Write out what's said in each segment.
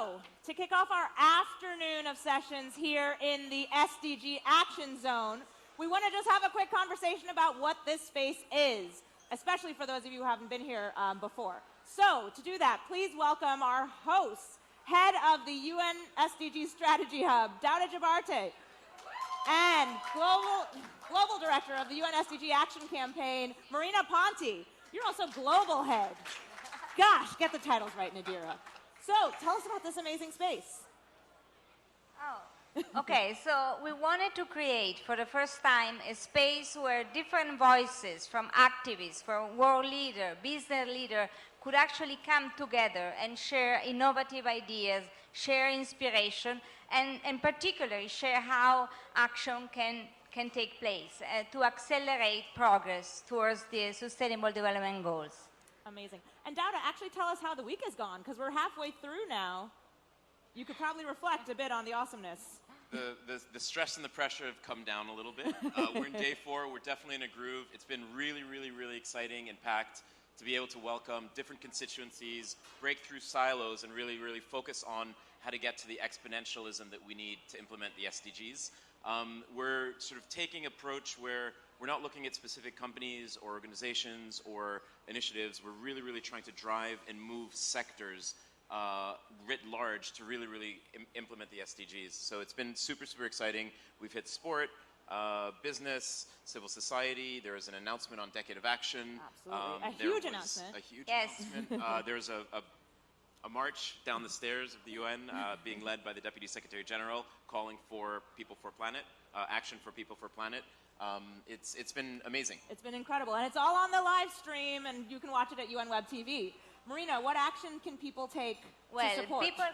So, to kick off our afternoon of sessions here in the SDG Action Zone, we want to just have a quick conversation about what this space is, especially for those of you who haven't been here before. So, to do that, please welcome our hosts, head of the UN SDG Strategy Hub, Dauda Jabarte, and global director of the UN SDG Action Campaign, Marina Ponti. You're also global head. Gosh, get the titles right, Nadira. So, tell us about this amazing space. Okay, so we wanted to create for the first time a space where different voices from activists, from world leaders, business leaders could actually come together and share innovative ideas, share inspiration, and particularly share how action can take place to accelerate progress towards the Sustainable Development Goals. Amazing. And Dauda, actually tell us how the week has gone, because we're halfway through now. You could probably reflect a bit on the awesomeness. The stress and the pressure have come down a little bit. We're in day 4. We're definitely in a groove. It's been really, really, really exciting and packed to be able to welcome different constituencies, break through silos, and really, really focus on how to get to the exponentialism that we need to implement the SDGs. We're sort of taking an approach where we're not looking at specific companies or organizations or initiatives. We're really, really trying to drive and move sectors writ large to really, really implement the SDGs. So it's been super, super exciting. We've hit sport, business, civil society. There was an announcement on Decade of Action. Absolutely. A huge announcement. A huge announcement. There's a march down the stairs of the UN being led by the Deputy Secretary General calling for People for Planet, action for People for Planet. It's been amazing. It's been incredible. And it's all on the live stream, and you can watch it at UN Web TV. Marina, what action can people take to support? Well, people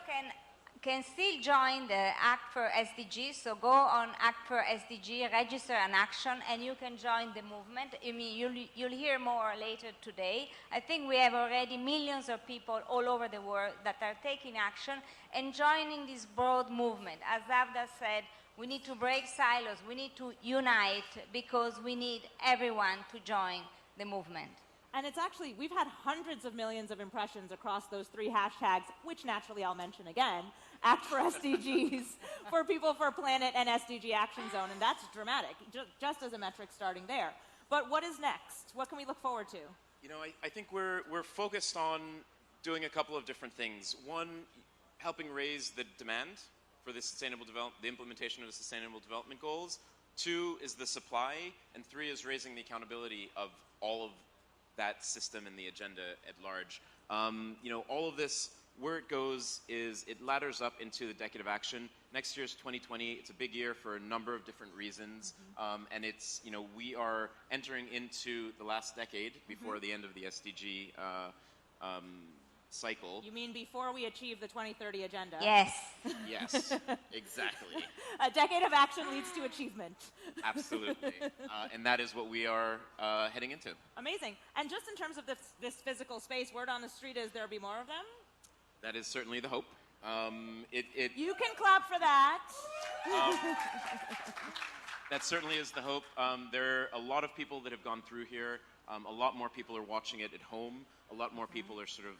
can still join the Act for SDG, so go on Act for SDG, register an action, and you can join the movement. I mean, you'll hear more later today. I think we have already millions of people all over the world that are taking action and joining this broad movement. As Davda said, we need to break silos, we need to unite, because we need everyone to join the movement. And it's actually, we've had hundreds of millions of impressions across those 3 hashtags, which naturally I'll mention again, Act for SDGs, for People for Planet, and SDG Action Zone, and that's dramatic, just as a metric starting there. But what is next? What can we look forward to? You know, I think we're focused on doing a couple of different things. One, helping raise the demand for the implementation of the Sustainable Development Goals. 2 is the supply, and 3 is raising the accountability of all of that system and the agenda at large. You know, all of this, where it goes is it ladders up into the Decade of Action. Next year's 2020. It's a big year for a number of different reasons. And it's, you know, we are entering into the last decade before the end of the SDG cycle. You mean before we achieve the 2030 agenda? Yes. Yes, exactly. A decade of action leads to achievement. Absolutely. And that is what we are heading into. Amazing. And just in terms of this physical space, word on the street is there'll be more of them? That is certainly the hope. You can clap for that. That certainly is the hope. There are a lot of people that have gone through here. A lot more people are watching it at home. A lot more people are sort of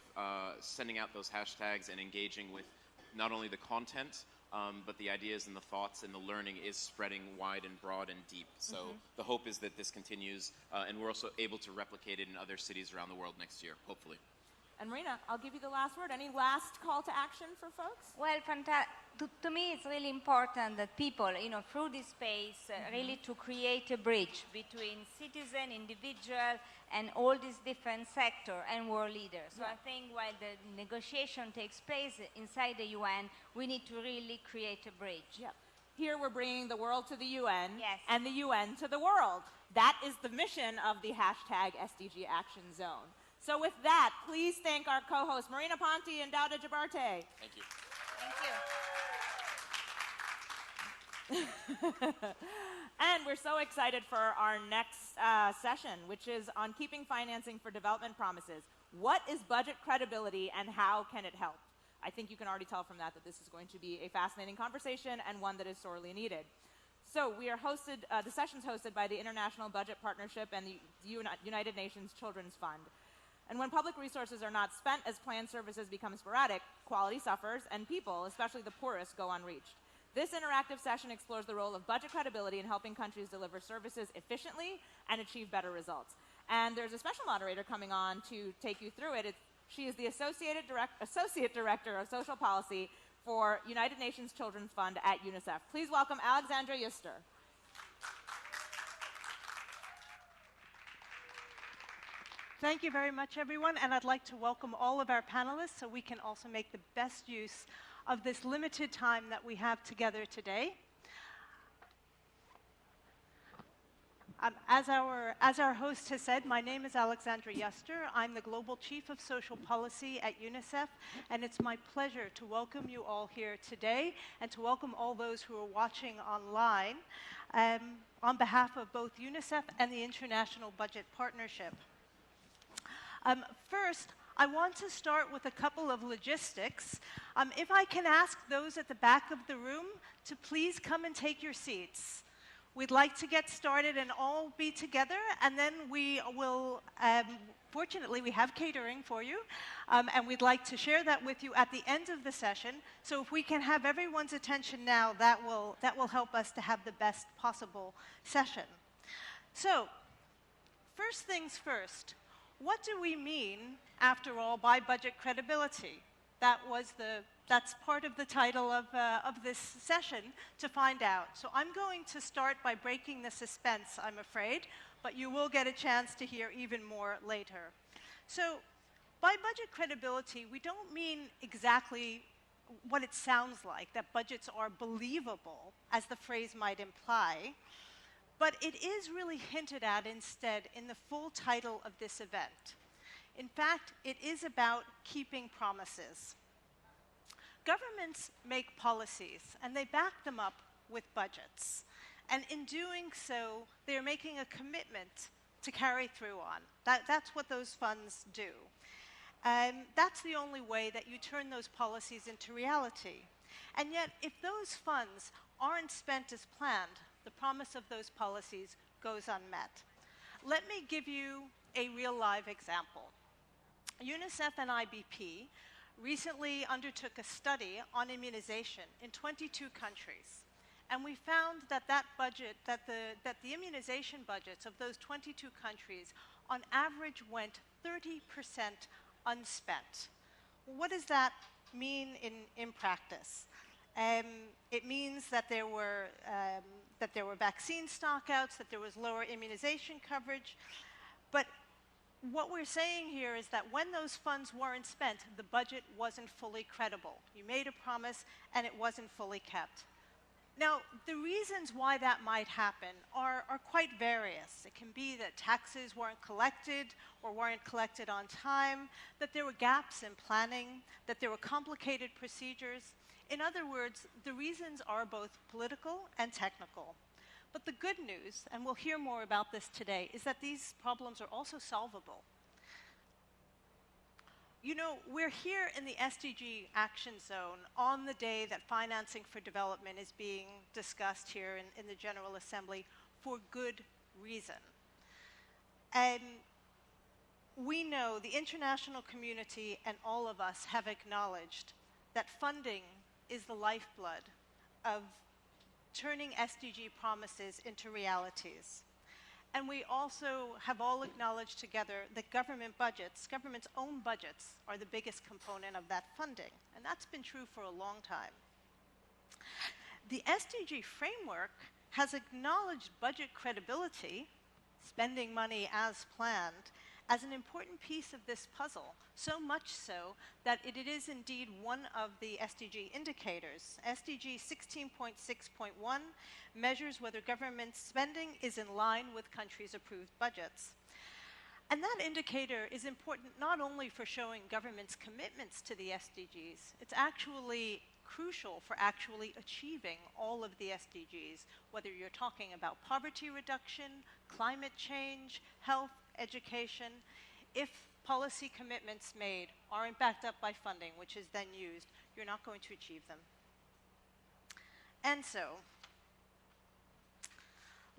sending out those hashtags and engaging with not only the content, but the ideas and the thoughts and the learning is spreading wide and broad and deep. So the hope is that this continues, and we're also able to replicate it in other cities around the world next year, hopefully. And Marina, I'll give you the last word. Any last call to action for folks? Well, to me, it's really important that people, you know, through this space, really to create a bridge between citizen, individual, and all these different sectors and world leaders. So I think while the negotiation takes place inside the UN, we need to really create a bridge. Yep. Here we're bringing the world to the UN, and the UN to the world. That is the mission of the hashtag SDG Action Zone. So with that, please thank our co-hosts, Marina Ponti and Dauda Jabarte. Thank you. Thank you. And we're so excited for our next session, which is on keeping financing for development promises. What is budget credibility and how can it help? I think you can already tell from that this is going to be a fascinating conversation and one that is sorely needed. So we are hosted, the session's hosted by the International Budget Partnership and the United Nations Children's Fund. And when public resources are not spent as planned, services become sporadic, quality suffers, and people, especially the poorest, go unreached. This interactive session explores the role of budget credibility in helping countries deliver services efficiently and achieve better results. And there's a special moderator coming on to take you through it. She is the Associate Director of Social Policy for United Nations Children's Fund at Unicef. Please welcome Alexandra Yuster. Thank you very much, everyone, and I'd like to welcome all of our panelists so we can also make the best use of this limited time that we have together today. As our host has said, my name is Alexandra Yuster. I'm the Global Chief of Social Policy at UNICEF, and it's my pleasure to welcome you all here today and to welcome all those who are watching online on behalf of both UNICEF and the International Budget Partnership. First, I want to start with a couple of logistics. If I can ask those at the back of the room to please come and take your seats. We'd like to get started and all be together, and then we will, fortunately, we have catering for you, and we'd like to share that with you at the end of the session. So if we can have everyone's attention now, that will help us to have the best possible session. So, first things first, what do we mean, after all, by budget credibility? That's part of the title of this session, to find out. So I'm going to start by breaking the suspense, I'm afraid, but you will get a chance to hear even more later. So by budget credibility, we don't mean exactly what it sounds like, that budgets are believable, as the phrase might imply, but it is really hinted at instead in the full title of this event. In fact, it is about keeping promises. Governments make policies, and they back them up with budgets. And in doing so, they're making a commitment to carry through on. That's what those funds do. That's the only way that you turn those policies into reality. And yet, if those funds aren't spent as planned, the promise of those policies goes unmet. Let me give you a real live example. UNICEF and IBP recently undertook a study on immunization in 22 countries. And we found that the immunization budgets of those 22 countries on average went 30% unspent. Well, what does that mean in practice? It means that there were vaccine stockouts, that there was lower immunization coverage. But what we're saying here is that when those funds weren't spent, the budget wasn't fully credible. You made a promise, and it wasn't fully kept. Now, the reasons why that might happen are quite various. It can be that taxes weren't collected or weren't collected on time, that there were gaps in planning, that there were complicated procedures. In other words, the reasons are both political and technical. But the good news, and we'll hear more about this today, is that these problems are also solvable. You know, we're here in the SDG Action Zone on the day that financing for development is being discussed here in the General Assembly for good reason. And we know the international community and all of us have acknowledged that funding is the lifeblood of turning SDG promises into realities. And we also have all acknowledged together that government's own budgets, are the biggest component of that funding. And that's been true for a long time. The SDG framework has acknowledged budget credibility, spending money as planned, as an important piece of this puzzle, so much so that it is indeed one of the SDG indicators. SDG 16.6.1 measures whether government spending is in line with countries' approved budgets. And that indicator is important not only for showing governments' commitments to the SDGs, it's actually crucial for actually achieving all of the SDGs, whether you're talking about poverty reduction, climate change, health, education. If policy commitments made aren't backed up by funding, which is then used, you're not going to achieve them. And so,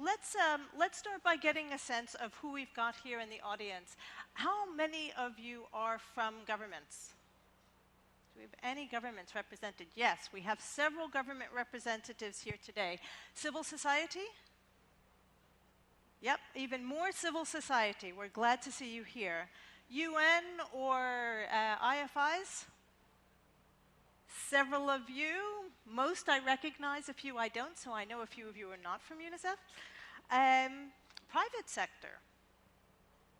let's start by getting a sense of who we've got here in the audience. How many of you are from governments? Do we have any governments represented? Yes, we have several government representatives here today. Civil society? Yep, even more civil society. We're glad to see you here. UN or IFIs? Several of you. Most I recognize, a few I don't, so I know a few of you are not from Unicef. Private sector.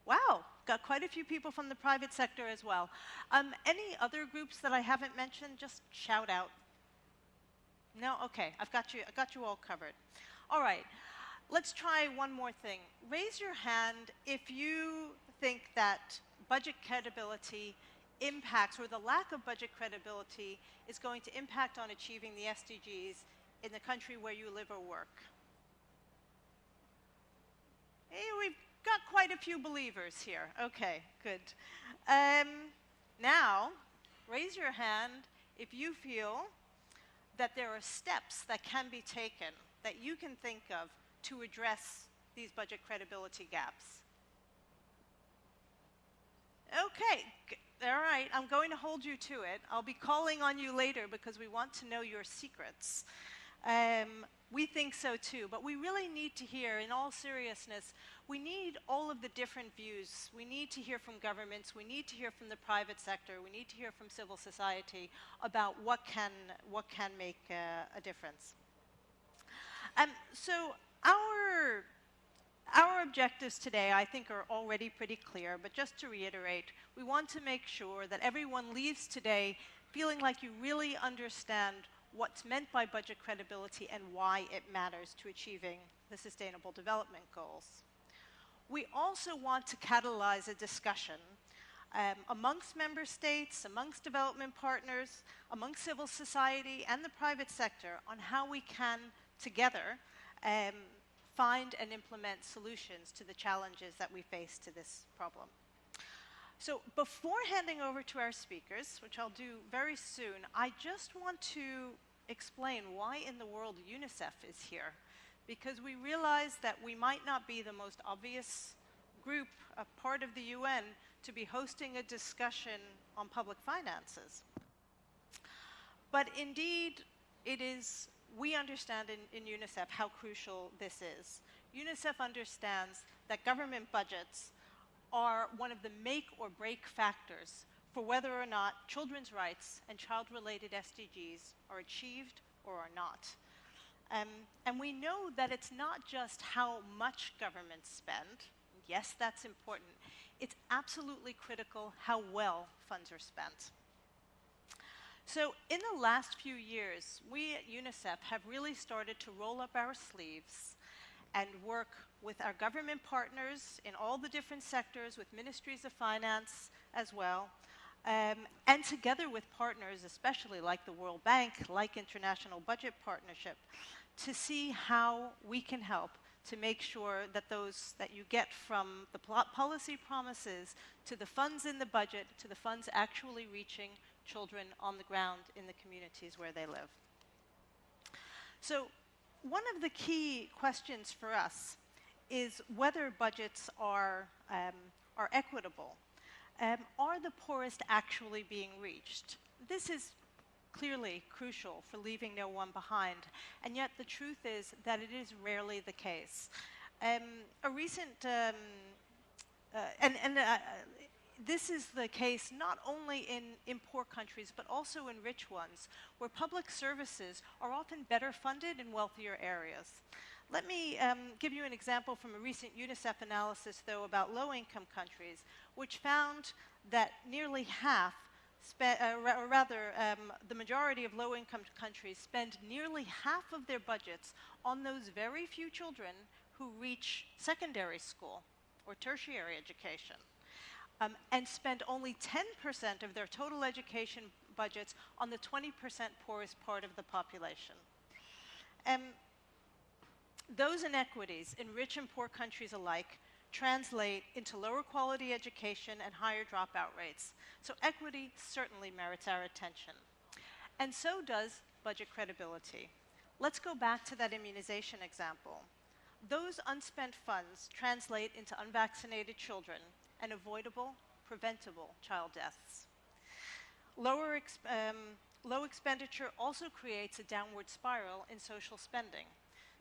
Wow, got quite a few people from the private sector as well. Any other groups that I haven't mentioned, just shout out. No? Okay, I got you all covered. All right, let's try one more thing. Raise your hand if you think that budget credibility impacts, or the lack of budget credibility is going to impact on achieving the SDGs in the country where you live or work. Hey, we've got quite a few believers here. Okay, good. Now, raise your hand if you feel that there are steps that can be taken, that you can think of to address these budget credibility gaps. Okay, all right, I'm going to hold you to it. I'll be calling on you later because we want to know your secrets. We think so too, but we really need to hear, in all seriousness, we need all of the different views. We need to hear from governments, we need to hear from the private sector, we need to hear from civil society about what can make a difference. So our objectives today, I think, are already pretty clear, but just to reiterate, we want to make sure that everyone leaves today feeling like you really understand what's meant by budget credibility and why it matters to achieving the Sustainable Development Goals. We also want to catalyze a discussion amongst member states, amongst development partners, amongst civil society and the private sector on how we can together find and implement solutions to the challenges that we face to this problem. So before handing over to our speakers, which I'll do very soon, I just want to explain why in the world UNICEF is here. Because we realize that we might not be the most obvious group, a part of the UN, to be hosting a discussion on public finances. But indeed, we understand in UNICEF how crucial this is. UNICEF understands that government budgets are one of the make or break factors for whether or not children's rights and child-related SDGs are achieved or are not. And we know that it's not just how much governments spend. Yes, that's important. It's absolutely critical how well funds are spent. So in the last few years, we at UNICEF have really started to roll up our sleeves and work with our government partners in all the different sectors, with ministries of finance as well, and together with partners, especially like the World Bank, like International Budget Partnership, to see how we can help to make sure that those that you get from the policy promises to the funds in the budget, to the funds actually reaching children on the ground in the communities where they live. So one of the key questions for us is whether budgets are equitable. Are the poorest actually being reached? This is clearly crucial for leaving no one behind, and yet the truth is that it is rarely the case. This is the case not only in poor countries, but also in rich ones, where public services are often better funded in wealthier areas. Let me give you an example from a recent UNICEF analysis, though, about low-income countries, which found that nearly half, the majority of low-income countries spend nearly half of their budgets on those very few children who reach secondary school or tertiary education. And spend only 10% of their total education budgets on the 20% poorest part of the population. Those inequities in rich and poor countries alike translate into lower quality education and higher dropout rates. So equity certainly merits our attention. And so does budget credibility. Let's go back to that immunization example. those unspent funds translate into unvaccinated children and avoidable, preventable child deaths. Low expenditure also creates a downward spiral in social spending.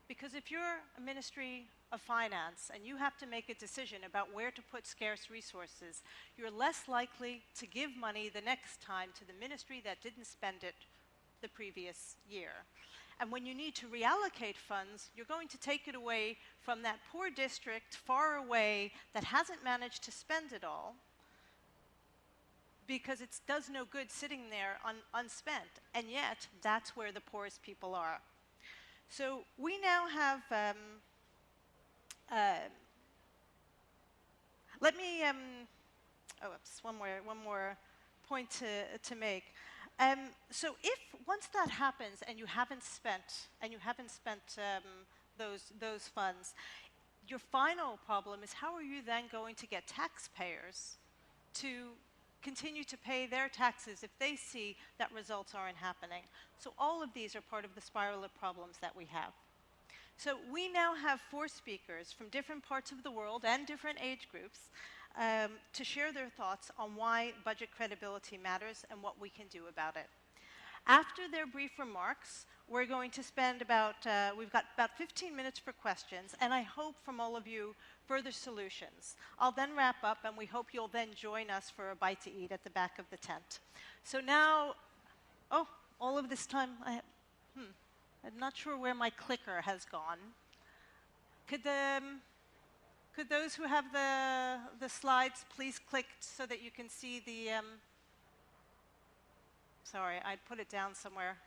Because if you're a Ministry of Finance and you have to make a decision about where to put scarce resources, you're less likely to give money the next time to the ministry that didn't spend it the previous year. And when you need to reallocate funds, you're going to take it away from that poor district far away that hasn't managed to spend it all, because it does no good sitting there unspent. And yet, that's where the poorest people are. So we now have, one more point to make. So if once that happens and you haven't spent those funds, your final problem is how are you then going to get taxpayers to continue to pay their taxes if they see that results aren't happening? So all of these are part of the spiral of problems that we have. So we now have 4 speakers from different parts of the world and different age groups to share their thoughts on why budget credibility matters and what we can do about it. After their brief remarks, we're going to spend we've got about 15 minutes for questions, and I hope from all of you further solutions. I'll then wrap up, and we hope you'll then join us for a bite to eat at the back of the tent. So now, all of this time, I'm not sure where my clicker has gone. Could those who have the slides please click so that you can see the, sorry, I put it down somewhere.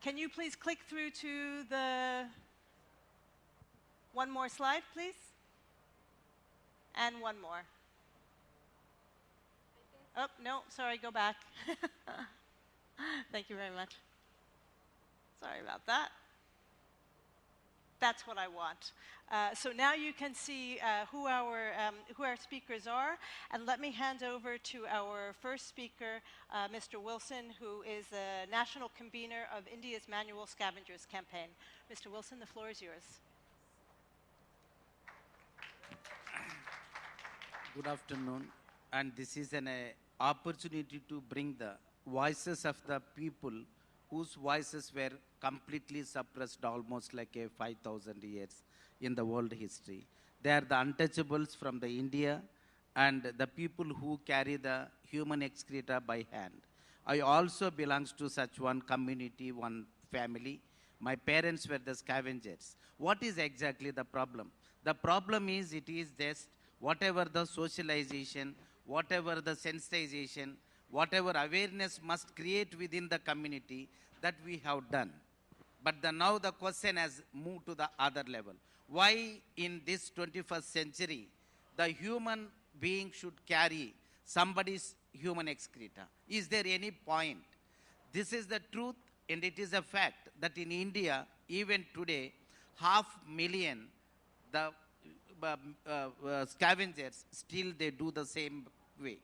Can you please click through to the, one more slide, please? And one more. Oh, no, sorry, go back. Thank you very much. Sorry about that. That's what I want. So now you can see who our speakers are, and let me hand over to our first speaker, Mr. Wilson, who is the national convener of India's Manual Scavengers Campaign. Mr. Wilson, the floor is yours. Good afternoon, and this is an opportunity to bring the voices of the people whose voices were completely suppressed almost like 5,000 years in the world history. They are the untouchables from the India and the people who carry the human excreta by hand. I also belongs to such one community, one family. My parents were the scavengers. What is exactly the problem? The problem is it is just whatever the socialization, whatever the sensitization, whatever awareness must create within the community that we have done. But now the question has moved to the other level. Why in this 21st century, the human being should carry somebody's human excreta? Is there any point? This is the truth, and it is a fact that in India, even today, 500,000 the scavengers, still they do the same way.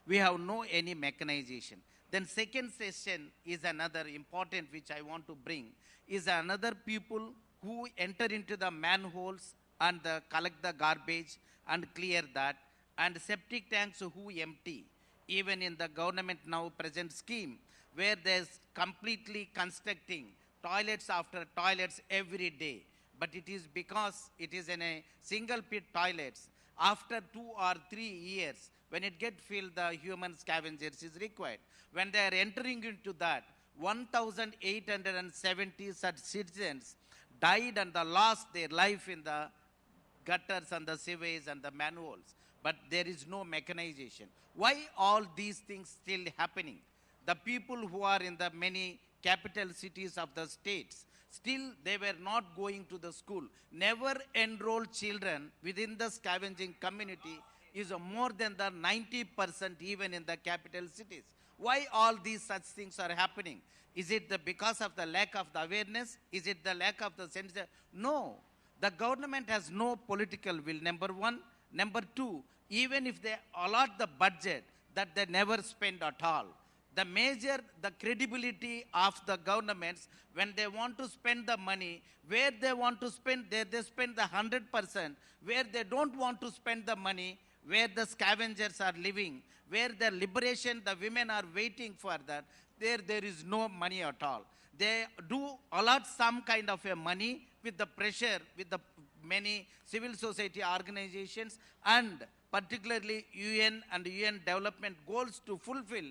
We have no any mechanization. Then second session is another important which I want to bring, is another people who enter into the manholes and collect the garbage and clear that, and septic tanks who empty. Even in the government now present scheme, where there's completely constructing toilets after toilets every day. But it is because it is in a single pit toilets. After 2 or 3 years, when it gets filled, the human scavengers is required. When they are entering into that, 1,870 such citizens died and lost their life in the gutters and the sewage and the manholes. But there is no mechanization. Why all these things still happening? The people who are in the many capital cities of the states, still they were not going to the school. Never enrolled children within the scavenging community is more than the 90% even in the capital cities. Why all these such things are happening? Is it because of the lack of the awareness? Is it the lack of the sense? No. The government has no political will, number one. Number two, even if they allot the budget, that they never spend at all. the credibility of the governments when they want to spend the money, where they want to spend, they spend the 100%, where they don't want to spend the money, where the scavengers are living, where the liberation, the women are waiting for that, there is no money at all. They do allot some kind of a money with the pressure, with the many civil society organizations and particularly UN and UN development goals to fulfill.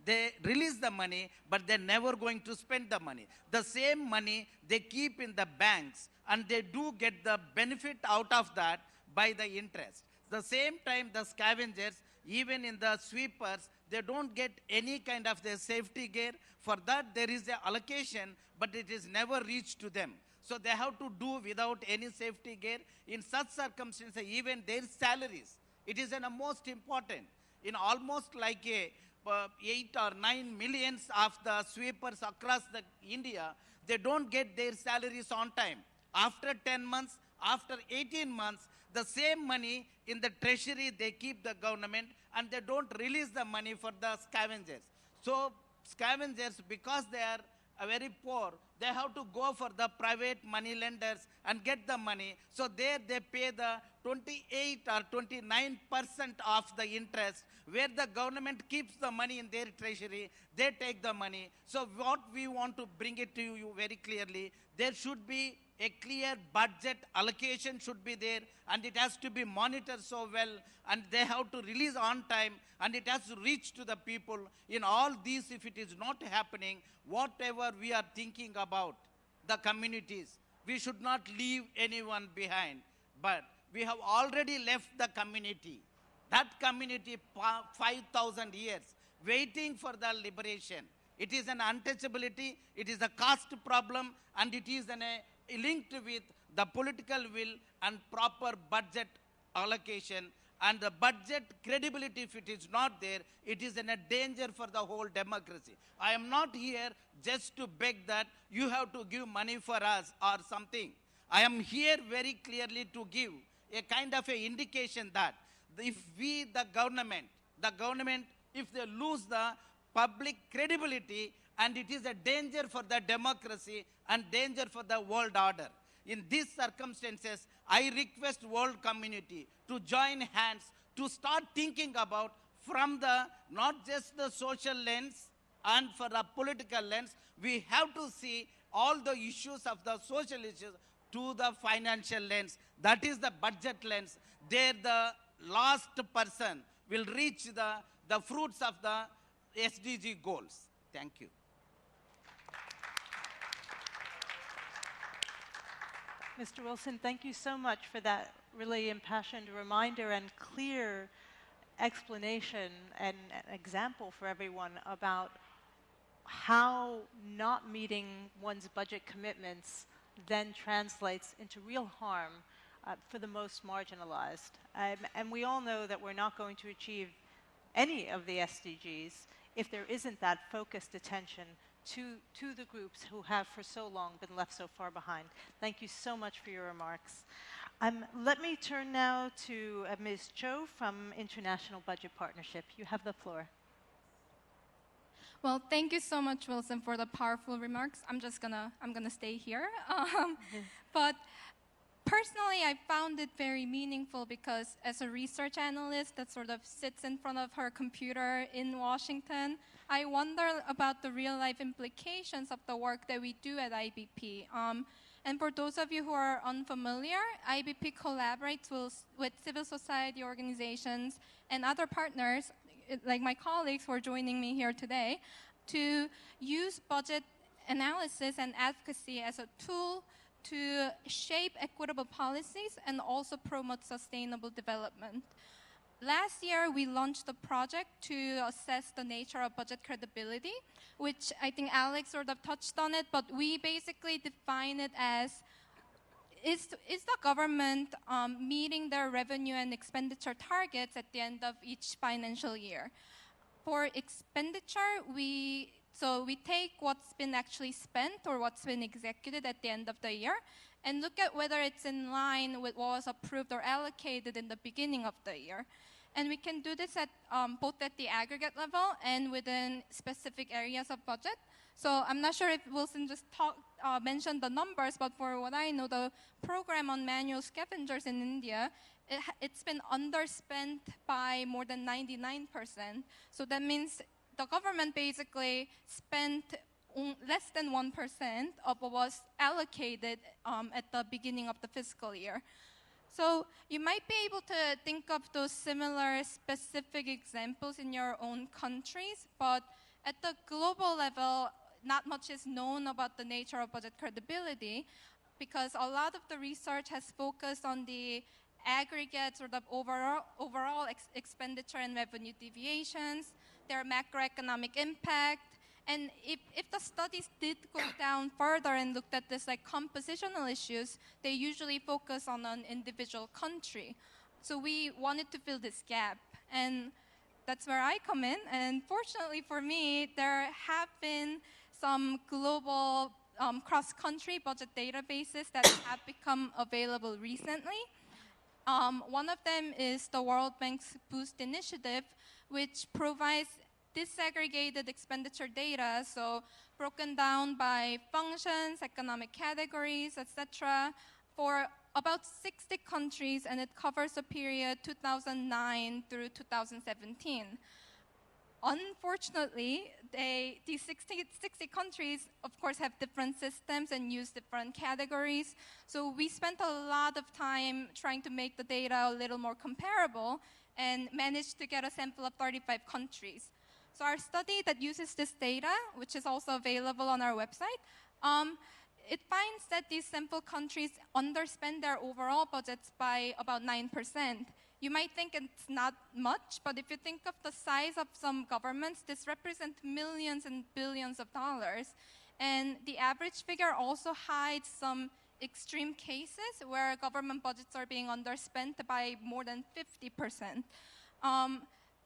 They release the money, but they're never going to spend the money. The same money they keep in the banks, and they do get the benefit out of that by the interest. The same time, the scavengers, even in the sweepers, they don't get any kind of their safety gear. For that, there is an allocation, but it is never reached to them. So they have to do without any safety gear. In such circumstances, even their salaries, it is the most important. In almost like 8 or 9 millions of the sweepers across the India, they don't get their salaries on time. After 10 months, after 18 months, the same money in the treasury, they keep the government, and they don't release the money for the scavengers. So scavengers, because they are very poor, they have to go for the private money lenders and get the money. So there they pay the 28 or 29% of the interest, where the government keeps the money in their treasury, they take the money. So what we want to bring it to you very clearly, there should be a clear budget allocation should be there, and it has to be monitored so well, and they have to release on time, and it has to reach to the people. In all these, if it is not happening, whatever we are thinking about the communities, we should not leave anyone behind. But we have already left the community. That community, 5,000 years, waiting for the liberation. It is an untouchability, it is a caste problem, and it is linked with the political will and proper budget allocation. And the budget credibility, if it is not there, it is in a danger for the whole democracy. I am not here just to beg that you have to give money for us or something. I am here very clearly to give a kind of a indication that if we, the government, if they lose the public credibility, and it is a danger for the democracy and danger for the world order. In these circumstances, I request world community to join hands to start thinking about from the, not just the social lens and for the political lens, we have to see all the issues of the social issues to the financial lens. That is the budget lens. There the last person will reach the fruits of the SDG goals. Thank you. Mr. Wilson, thank you so much for that really impassioned reminder and clear explanation and example for everyone about how not meeting one's budget commitments then translates into real harm for the most marginalized. And we all know that we're not going to achieve any of the SDGs if there isn't that focused attention to the groups who have for so long been left so far behind. Thank you so much for your remarks. Let me turn now to Ms. Cho from International Budget Partnership. You have the floor. Well, thank you so much, Wilson, for the powerful remarks. I'm gonna stay here. But personally, I found it very meaningful because as a research analyst that sort of sits in front of her computer in Washington, I wonder about the real-life implications of the work that we do at IBP. And for those of you who are unfamiliar, IBP collaborates with civil society organizations and other partners, like my colleagues who are joining me here today, to use budget analysis and advocacy as a tool to shape equitable policies and also promote sustainable development. Last year, we launched a project to assess the nature of budget credibility, which I think Alex sort of touched on it, but we basically define it as, is the government meeting their revenue and expenditure targets at the end of each financial year? For expenditure, we take what's been actually spent or what's been executed at the end of the year and look at whether it's in line with what was approved or allocated in the beginning of the year. And we can do this at both at the aggregate level and within specific areas of budget. So I'm not sure if Wilson just mentioned the numbers, but for what I know, the program on manual scavengers in India, it's been underspent by more than 99%. So that means the government basically spent less than 1% of what was allocated at the beginning of the fiscal year. So you might be able to think of those similar specific examples in your own countries, but at the global level, not much is known about the nature of budget credibility, because a lot of the research has focused on the aggregate sort of overall expenditure and revenue deviations, their macroeconomic impact. And if the studies did go down further and looked at this like compositional issues, they usually focus on an individual country. So we wanted to fill this gap. And that's where I come in. And fortunately for me, there have been some global cross-country budget databases that have become available recently. One of them is the World Bank's Boost initiative, which provides disaggregated expenditure data, so broken down by functions, economic categories, etc., for about 60 countries, and it covers the period 2009 through 2017. Unfortunately, these 60 countries, of course, have different systems and use different categories. So we spent a lot of time trying to make the data a little more comparable and managed to get a sample of 35 countries. So our study that uses this data, which is also available on our website, it finds that these sample countries underspend their overall budgets by about 9%. You might think it's not much, but if you think of the size of some governments, this represents millions and billions of dollars. And the average figure also hides some extreme cases where government budgets are being underspent by more than 50%.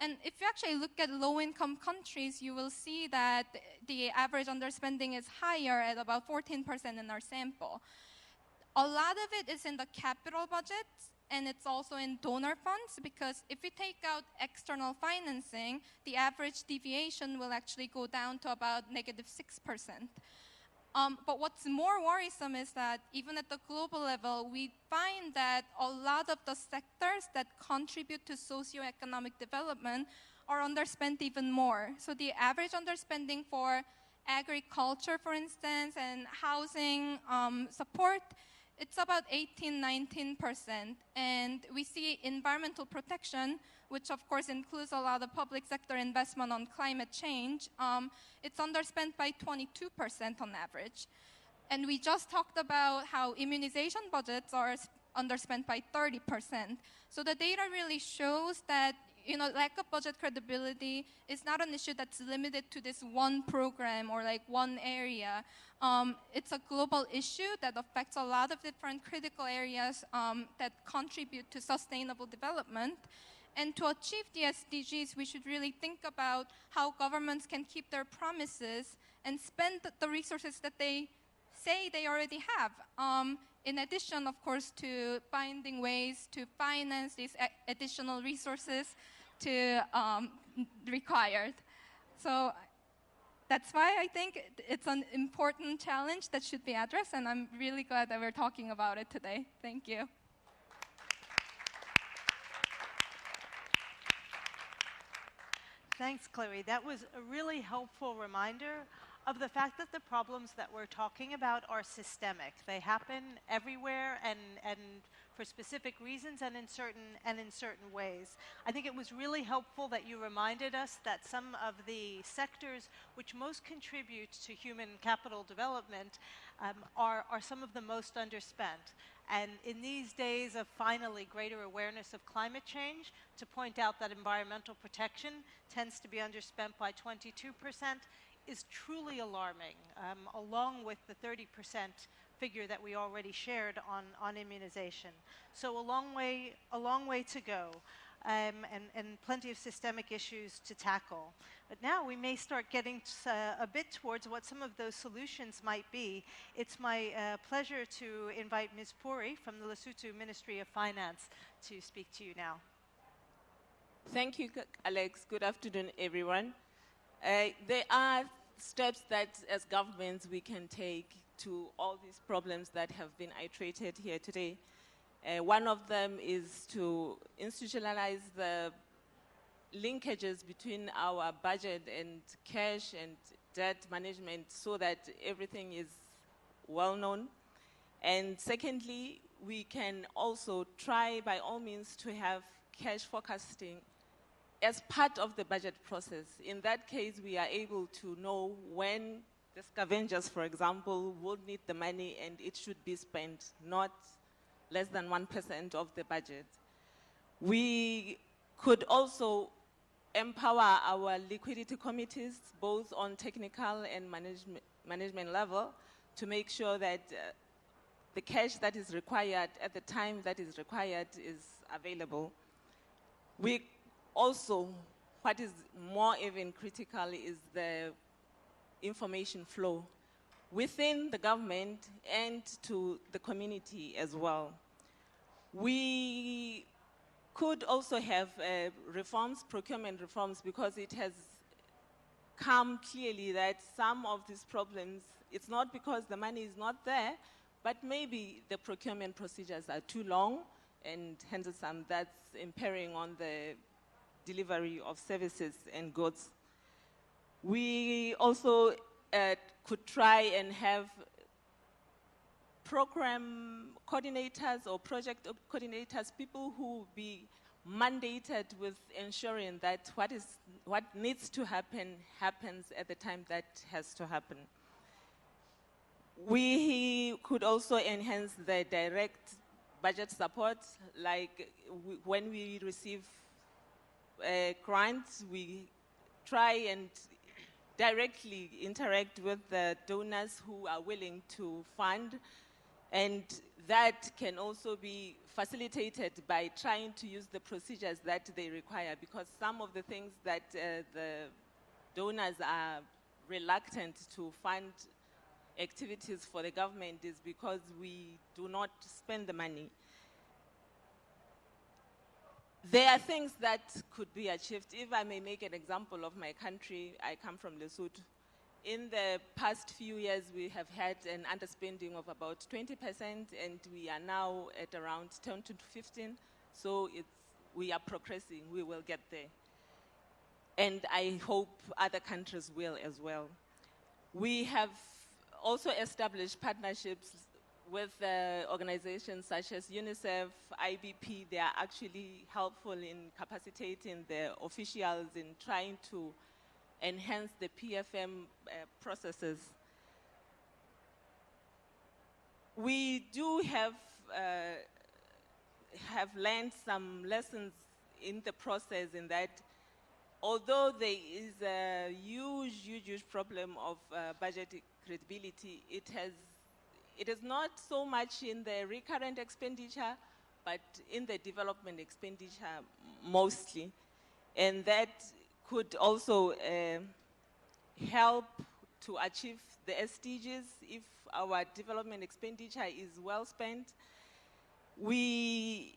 And if you actually look at low-income countries, you will see that the average underspending is higher at about 14% in our sample. A lot of it is in the capital budgets, and it's also in donor funds, because if you take out external financing, the average deviation will actually go down to about negative 6%. But what's more worrisome is that even at the global level, we find that a lot of the sectors that contribute to socioeconomic development are underspent even more. So the average underspending for agriculture, for instance, and housing support, it's about 18-19%. And we see environmental protection, which of course includes a lot of public sector investment on climate change, it's underspent by 22% on average. And we just talked about how immunization budgets are underspent by 30%. So the data really shows that lack of budget credibility is not an issue that's limited to this one program or like one area. It's a global issue that affects a lot of different critical areas that contribute to sustainable development. And to achieve the SDGs, we should really think about how governments can keep their promises and spend the resources that they say they already have. In addition, of course, to finding ways to finance these additional resources to required. So that's why I think it's an important challenge that should be addressed, and I'm really glad that we're talking about it today. Thank you. Thanks, Chloe. That was a really helpful reminder of the fact that the problems that we're talking about are systemic. They happen everywhere and for specific reasons and in certain ways. I think it was really helpful that you reminded us that some of the sectors which most contribute to human capital development are some of the most underspent. And in these days of finally greater awareness of climate change, to point out that environmental protection tends to be underspent by 22% is truly alarming, along with the 30% figure that we already shared on immunization. So a long way to go, and plenty of systemic issues to tackle. But now we may start getting a bit towards what some of those solutions might be. It's my pleasure to invite Ms. Puri from the Lesotho Ministry of Finance to speak to you now. Thank you, Alex. Good afternoon, everyone. There are steps that, as governments, we can take to all these problems that have been iterated here today. One of them is to institutionalize the linkages between our budget and cash and debt management so that everything is well known. And secondly, we can also try by all means to have cash forecasting as part of the budget process. In that case, we are able to know when the scavengers, for example, would need the money and it should be spent, not less than 1% of the budget. We could also empower our liquidity committees, both on technical and management level, to make sure that the cash that is required at the time that is required is available. We also, what is more even critical is the information flow within the government and to the community as well. We could also have reforms, procurement reforms, because it has come clearly that some of these problems, it's not because the money is not there, but maybe the procurement procedures are too long, and hence that's impairing on the delivery of services and goods. We also could try and have program coordinators or project coordinators, people who will be mandated with ensuring that what needs to happen happens at the time that has to happen. We could also enhance the direct budget support, like when we receive grants, we try and directly interact with the donors who are willing to fund, and that can also be facilitated by trying to use the procedures that they require, because some of the things that the donors are reluctant to fund activities for the government is because we do not spend the money. There are things that could be achieved. If I may make an example of my country, I come from Lesotho. In the past few years, we have had an underspending of about 20%, and we are now at around 10 to 15. So we are progressing. We will get there. And I hope other countries will as well. We have also established partnerships with organizations such as Unicef, IBP. They are actually helpful in capacitating the officials in trying to enhance the PFM processes. We do have learned some lessons in the process, in that although there is a huge problem of budget credibility, it is not so much in the recurrent expenditure, but in the development expenditure mostly. And that could also help to achieve the SDGs if our development expenditure is well spent. We,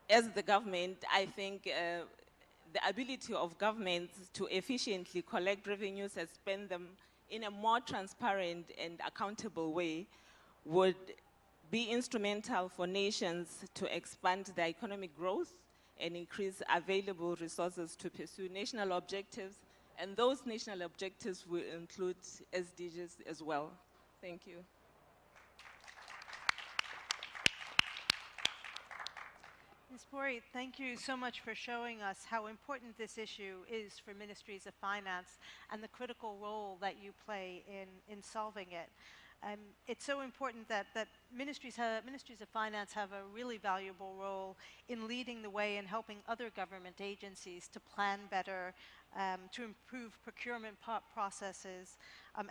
as the government, I think the ability of governments to efficiently collect revenues and spend them in a more transparent and accountable way would be instrumental for nations to expand their economic growth and increase available resources to pursue national objectives. And those national objectives will include SDGs as well. Thank you. Ms. Pori, thank you so much for showing us how important this issue is for ministries of finance and the critical role that you play in solving it. It's so important that ministries of finance have a really valuable role in leading the way and helping other government agencies to plan better, to improve procurement processes,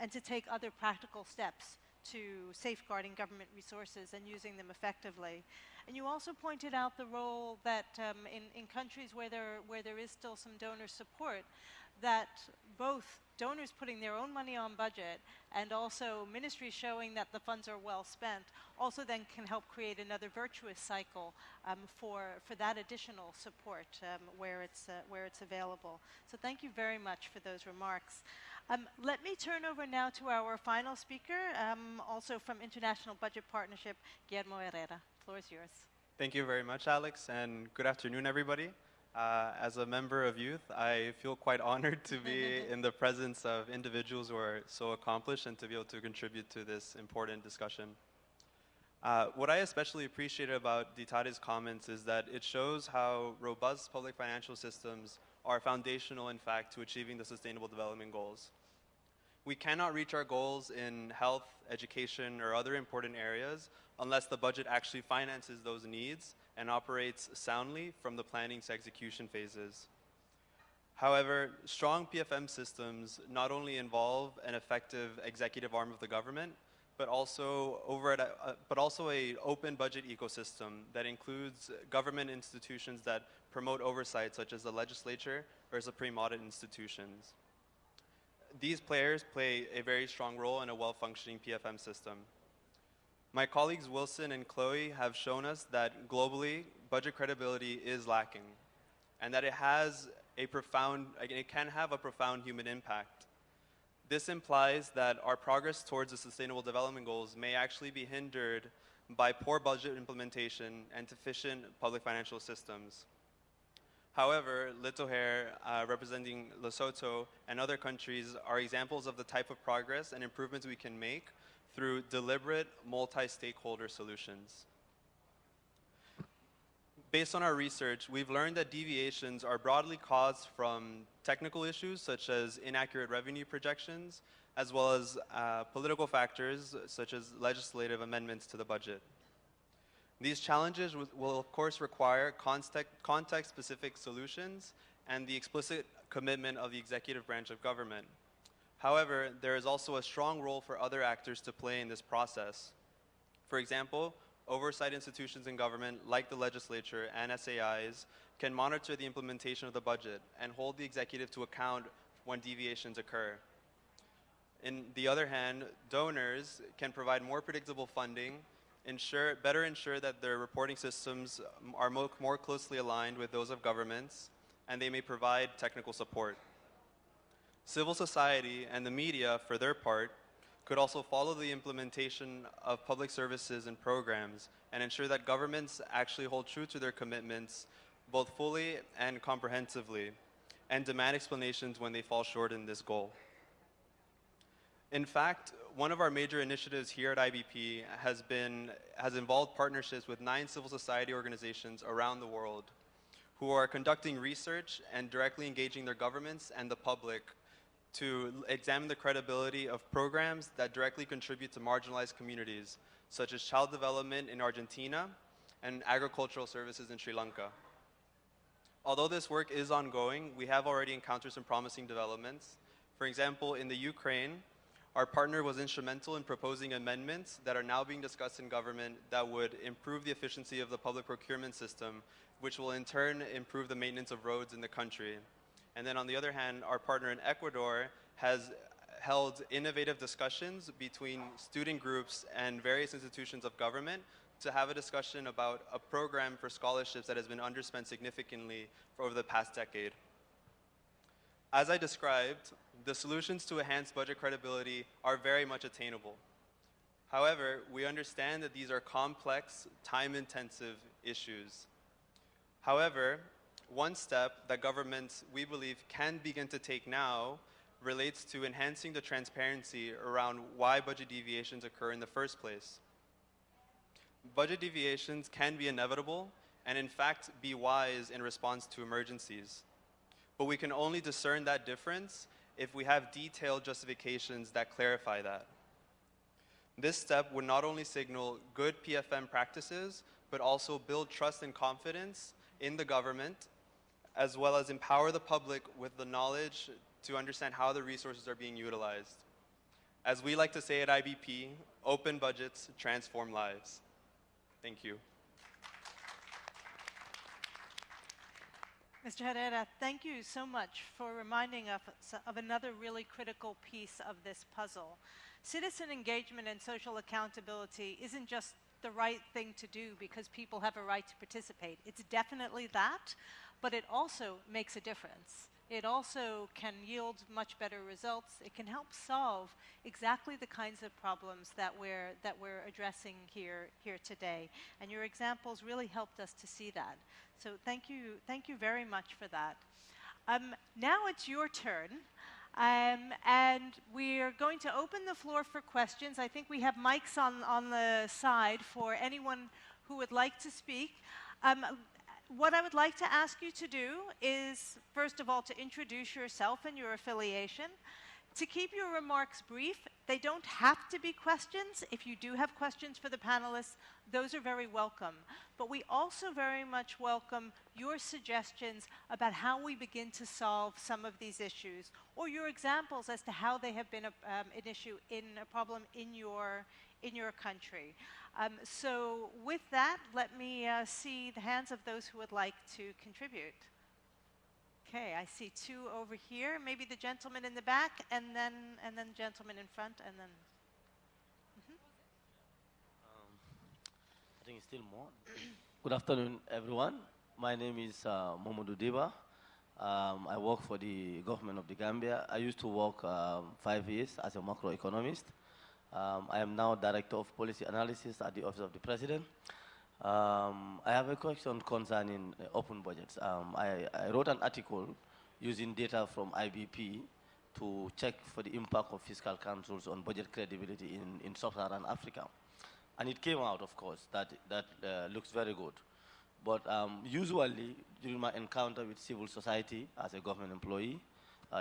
and to take other practical steps to safeguarding government resources and using them effectively. And you also pointed out the role that in countries where there is still some donor support, that both donors putting their own money on budget and also ministries showing that the funds are well spent also then can help create another virtuous cycle for that additional support where it's available. So thank you very much for those remarks. Let me turn over now to our final speaker, also from International Budget Partnership, Guillermo Herrera. The floor is yours. Thank you very much, Alex, and good afternoon, everybody. As a member of youth, I feel quite honored to be in the presence of individuals who are so accomplished and to be able to contribute to this important discussion. What I especially appreciate about Ditare's comments is that it shows how robust public financial systems are foundational, in fact, to achieving the Sustainable Development Goals. We cannot reach our goals in health, education, or other important areas unless the budget actually finances those needs and operates soundly from the planning to execution phases. However, strong PFM systems not only involve an effective executive arm of the government, but also an open budget ecosystem that includes government institutions that promote oversight, such as the legislature or Supreme Audit institutions. These players play a very strong role in a well-functioning PFM system. My colleagues Wilson and Chloe have shown us that globally, budget credibility is lacking, and that it can have a profound human impact. This implies that our progress towards the Sustainable Development Goals may actually be hindered by poor budget implementation and deficient public financial systems. However, Litoher, representing Lesotho and other countries, are examples of the type of progress and improvements we can make through deliberate multi-stakeholder solutions. Based on our research, we've learned that deviations are broadly caused from technical issues such as inaccurate revenue projections, as well as political factors such as legislative amendments to the budget. These challenges will of course require context-specific solutions and the explicit commitment of the executive branch of government. However, there is also a strong role for other actors to play in this process. For example, oversight institutions in government, like the legislature and SAIs, can monitor the implementation of the budget and hold the executive to account when deviations occur. On the other hand, donors can provide more predictable funding, better ensure that their reporting systems are more closely aligned with those of governments, and they may provide technical support. Civil society and the media, for their part, could also follow the implementation of public services and programs and ensure that governments actually hold true to their commitments both fully and comprehensively, and demand explanations when they fall short in this goal. In fact, one of our major initiatives here at IBP has involved partnerships with 9 civil society organizations around the world who are conducting research and directly engaging their governments and the public to examine the credibility of programs that directly contribute to marginalized communities, such as child development in Argentina and agricultural services in Sri Lanka. Although this work is ongoing, we have already encountered some promising developments. For example, in the Ukraine, our partner was instrumental in proposing amendments that are now being discussed in government that would improve the efficiency of the public procurement system, which will in turn improve the maintenance of roads in the country. And then on the other hand, our partner in Ecuador has held innovative discussions between student groups and various institutions of government to have a discussion about a program for scholarships that has been underspent significantly for over the past decade. As I described, the solutions to enhance budget credibility are very much attainable. However, we understand that these are complex, time-intensive issues. However, one step that governments, we believe, can begin to take now relates to enhancing the transparency around why budget deviations occur in the first place. Budget deviations can be inevitable and in fact be wise in response to emergencies. But we can only discern that difference if we have detailed justifications that clarify that. This step would not only signal good PFM practices, but also build trust and confidence in the government, as well as empower the public with the knowledge to understand how the resources are being utilized. As we like to say at IBP, open budgets transform lives. Thank you. Mr. Herrera, thank you so much for reminding us of another really critical piece of this puzzle. Citizen engagement and social accountability isn't just the right thing to do because people have a right to participate. It's definitely that, but it also makes a difference. It also can yield much better results. It can help solve exactly the kinds of problems that we're addressing here today. And your examples really helped us to see that. So thank you very much for that. Now it's your turn. And we're going to open the floor for questions. I think we have mics on the side for anyone who would like to speak. What I would like to ask you to do is, first of all, to introduce yourself and your affiliation. To keep your remarks brief, they don't have to be questions. If you do have questions for the panelists, those are very welcome. But we also very much welcome your suggestions about how we begin to solve some of these issues, or your examples as to how they have been an issue a problem in your country. So with that, let me see the hands of those who would like to contribute. Okay, I see two over here. Maybe the gentleman in the back, and then the gentleman in front, and then. I think it's still more. Good afternoon, everyone. My name is Momodu Deba. I work for the government of the Gambia. I used to work 5 years as a macroeconomist. I am now Director of Policy Analysis at the Office of the President. I have a question concerning open budgets. I wrote an article using data from IBP to check for the impact of fiscal councils on budget credibility in sub-Saharan Africa. And it came out, of course, that looks very good. But usually, during my encounter with civil society as a government employee,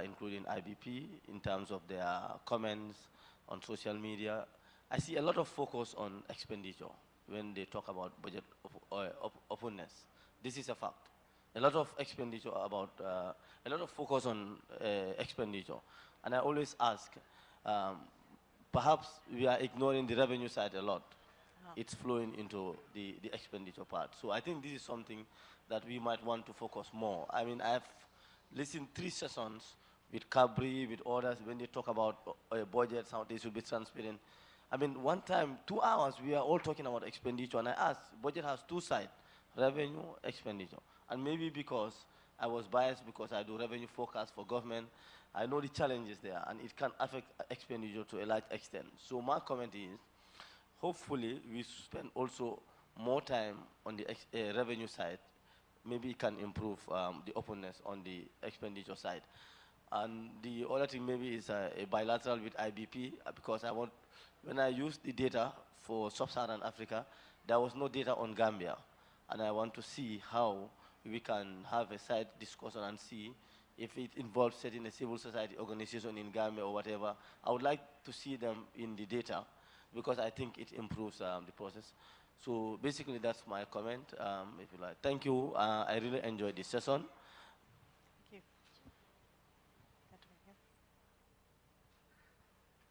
including IBP, in terms of their comments on social media, I see a lot of focus on expenditure when they talk about budget openness. This is a fact. A lot of expenditure about, a lot of focus on expenditure. And I always ask, perhaps we are ignoring the revenue side a lot. It's flowing into the expenditure part. So I think this is something that we might want to focus more. I mean, I've listened 3 sessions with Cabri, with others, when they talk about budgets, how they should be transparent. I mean, one time, 2 hours, we are all talking about expenditure, and I asked, budget has 2 sides, revenue, expenditure. And maybe because I was biased because I do revenue forecast for government, I know the challenges there, and it can affect expenditure to a large extent. So my comment is, hopefully, we spend also more time on the revenue side. Maybe it can improve the openness on the expenditure side. And the other thing maybe is a bilateral with IBP, because when I used the data for sub-Saharan Africa, there was no data on Gambia. And I want to see how we can have a side discussion and see if it involves setting a civil society organization in Gambia or whatever. I would like to see them in the data, because I think it improves the process. So basically, that's my comment, if you like. Thank you. I really enjoyed this session. Thank you.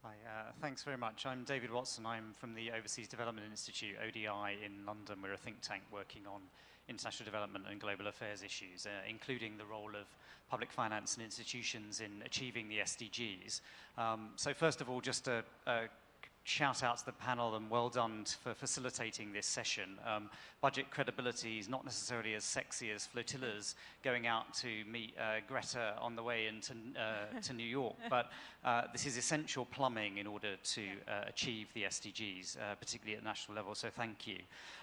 Hi, thanks very much. I'm David Watson. I'm from the Overseas Development Institute, ODI, in London. We're a think tank working on international development and global affairs issues, including the role of public finance and institutions in achieving the SDGs. So first of all, just a shout out to the panel and well done for facilitating this session. Budget credibility is not necessarily as sexy as flotillas going out to meet Greta on the way into to New York, but this is essential plumbing in order to achieve the SDGs, particularly at national level, so thank you.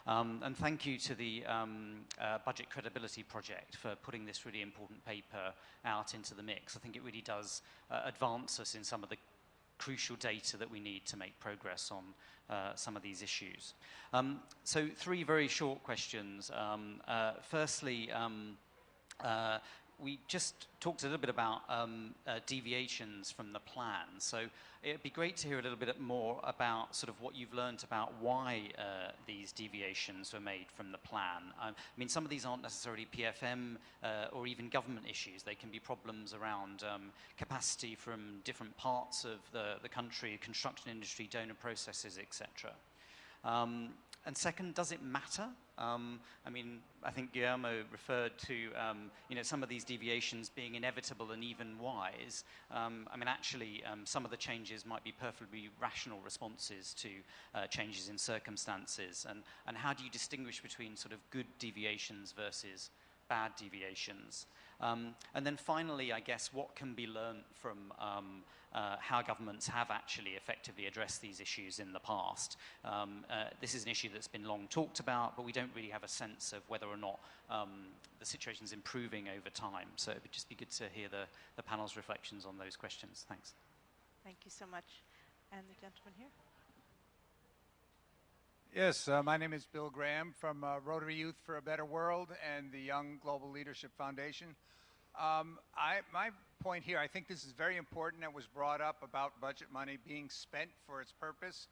And thank you to the Budget Credibility Project for putting this really important paper out into the mix. I think it really does advance us in some of the crucial data that we need to make progress on some of these issues. So 3 very short questions. Firstly, we just talked a little bit about deviations from the plan. So it'd be great to hear a little bit more about sort of what you've learned about why these deviations were made from the plan. I mean, some of these aren't necessarily PFM or even government issues. They can be problems around capacity from different parts of the country, construction industry, donor processes, etc. And second, does it matter? I mean, I think Guillermo referred to some of these deviations being inevitable and even wise. I mean, actually, some of the changes might be perfectly rational responses to changes in circumstances. And how do you distinguish between sort of good deviations versus bad deviations? And then finally, I guess, what can be learned from how governments have actually effectively addressed these issues in the past? This is an issue that's been long talked about, but we don't really have a sense of whether or not the situation's improving over time. So it would just be good to hear the panel's reflections on those questions. Thanks. Thank you so much. And the gentleman here. Yes, my name is Bill Graham from Rotary Youth for a Better World and the Young Global Leadership Foundation. My point here, I think this is very important that was brought up about budget money being spent for its purpose.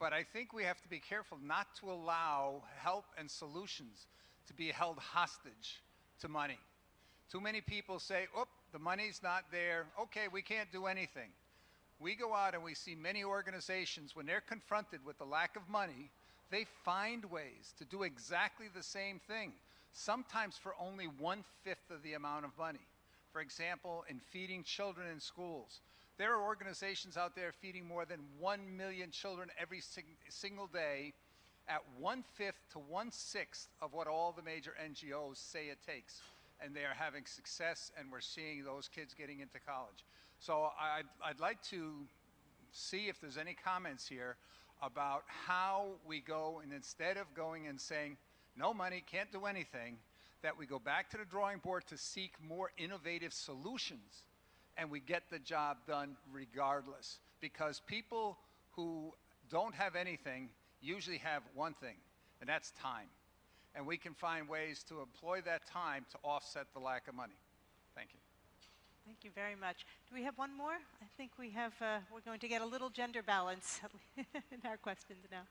But I think we have to be careful not to allow help and solutions to be held hostage to money. Too many people say, oh, the money's not there. Okay, we can't do anything. We go out and we see many organizations, when they're confronted with the lack of money, they find ways to do exactly the same thing, sometimes for only 1/5 of the amount of money. For example, in feeding children in schools. There are organizations out there feeding more than 1 million children every single day at 1/5 to 1/6 of what all the major NGOs say it takes. And they are having success, and we're seeing those kids getting into college. So I'd like to see if there's any comments here about how we go, and instead of going and saying, no money, can't do anything, that we go back to the drawing board to seek more innovative solutions, and we get the job done regardless. Because people who don't have anything usually have one thing, and that's time. And we can find ways to employ that time to offset the lack of money. Thank you. Thank you very much. Do we have one more? I think we have, we're going to get a little gender balance in our questions now.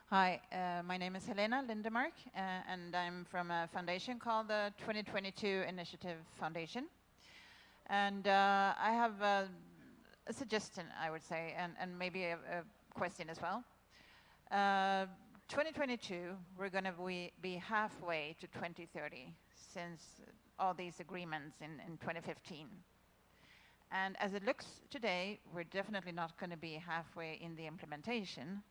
Hi, my name is Helena Lindemark, and I'm from a foundation called the 2022 Initiative Foundation. And I have a suggestion, I would say, and maybe a question as well. 2022, we're going to be halfway to 2030 since all these agreements in 2015. And as it looks today, we're definitely not going to be halfway in the implementation.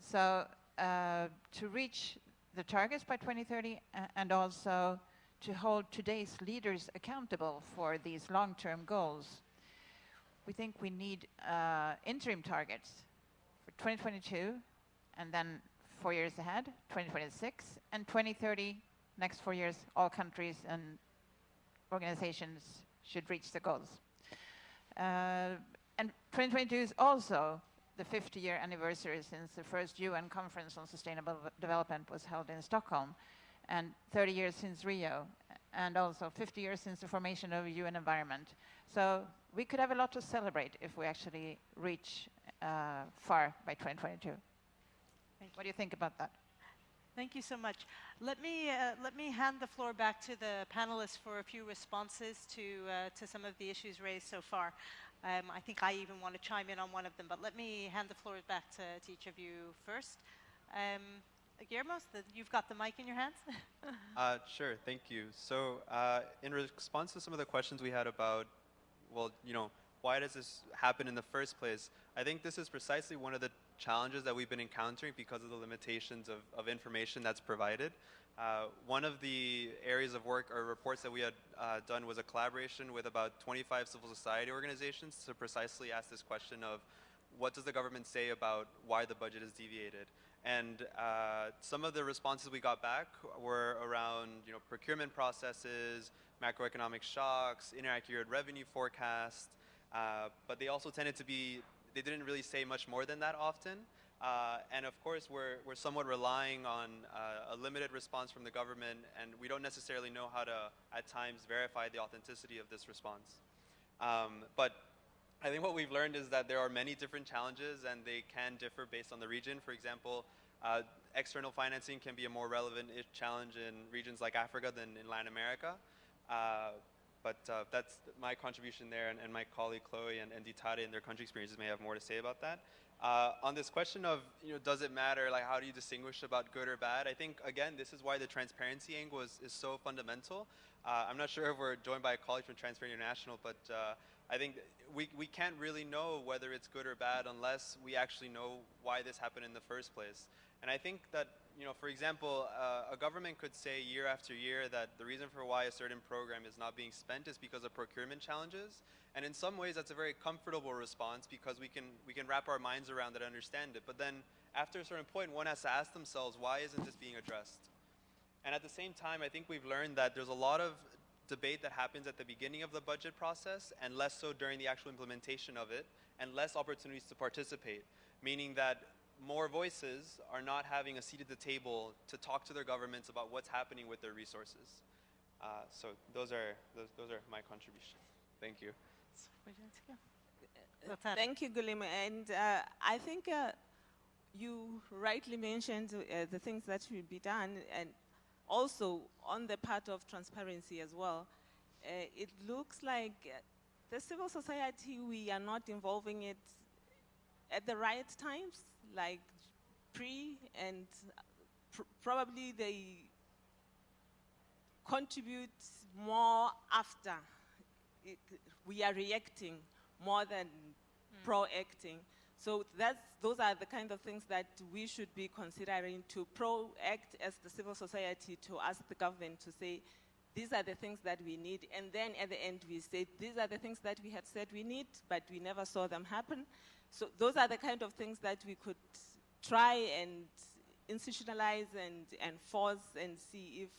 So to reach the targets by 2030 and also to hold today's leaders accountable for these long-term goals, we think we need interim targets for 2022 and then 4 years ahead, 2026 and 2030. Next 4 years, all countries and organizations should reach the goals. And 2022 is also the 50-year anniversary since the first UN Conference on Sustainable Development was held in Stockholm, and 30 years since Rio, and also 50 years since the formation of UN Environment. So we could have a lot to celebrate if we actually reach far by 2022. What do you think about that? Thank you so much. Let me hand the floor back to the panelists for a few responses to some of the issues raised so far. I think I even want to chime in on one of them, but let me hand the floor back to each of you first. Guillermo, you've got the mic in your hands. Sure, thank you. So in response to some of the questions we had about, well, why does this happen in the first place? I think this is precisely one of the challenges that we've been encountering because of the limitations of information that's provided. One of the areas of work or reports that we had done was a collaboration with about 25 civil society organizations to precisely ask this question of what does the government say about why the budget is deviated? And some of the responses we got back were around procurement processes, macroeconomic shocks, inaccurate revenue forecasts, but they also tended to be, they didn't really say much more than that often. And of course, we're somewhat relying on a limited response from the government, and we don't necessarily know how to, at times, verify the authenticity of this response. But I think what we've learned is that there are many different challenges, and they can differ based on the region. For example, external financing can be a more relevant challenge in regions like Africa than in Latin America. That's my contribution there, and my colleague Chloe and Ditare and their country experiences may have more to say about that. On this question of, does it matter, like how do you distinguish about good or bad? I think, again, this is why the transparency angle is so fundamental. I'm not sure if we're joined by a colleague from Transparency International, but I think we can't really know whether it's good or bad unless we actually know why this happened in the first place. And I think that, for example, a government could say year after year that the reason for why a certain program is not being spent is because of procurement challenges. And in some ways, that's a very comfortable response because we can wrap our minds around it and understand it. But then after a certain point, one has to ask themselves, why isn't this being addressed? And at the same time, I think we've learned that there's a lot of debate that happens at the beginning of the budget process and less so during the actual implementation of it, and less opportunities to participate, meaning that more voices are not having a seat at the table to talk to their governments about what's happening with their resources. So those are my contributions. Thank you. Thank you, Gulim. And I think you rightly mentioned the things that should be done, and also on the part of transparency as well. It looks like the civil society, we are not involving it at the right times, like and probably they contribute more after we are reacting more than proacting. So those are the kind of things that we should be considering to proact as the civil society, to ask the government to say, these are the things that we need. And then at the end we say, these are the things that we had said we need, but we never saw them happen. So those are the kind of things that we could try and institutionalize and force and see if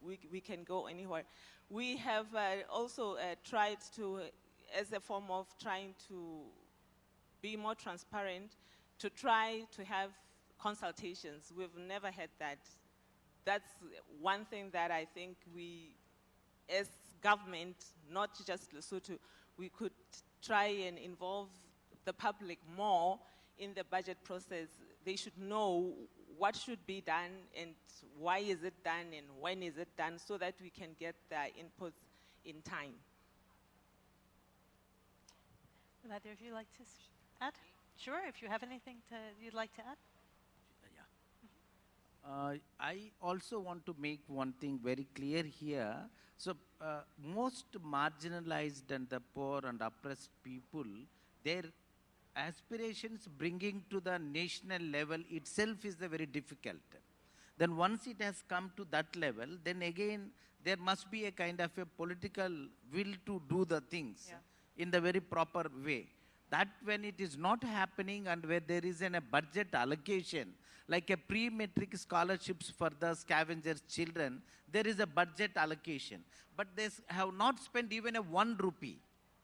we can go anywhere. We have also tried to, as a form of trying to be more transparent, to try to have consultations. We've never had that. That's one thing that I think we, as government, not just Lesotho, we could try and involve the public more in the budget process. They should know what should be done and why is it done and when is it done, so that we can get their inputs in time. Would either of you like to add? Sure, if you have anything you'd like to add. I also want to make one thing very clear here. So most marginalized and the poor and oppressed people, their aspirations bringing to the national level itself is very difficult. Then once it has come to that level, then again there must be a kind of a political will to do the things in the very proper way. That when it is not happening and where there is a budget allocation, like a pre-matric scholarships for the scavengers children, there is a budget allocation. But they have not spent even a 1 rupee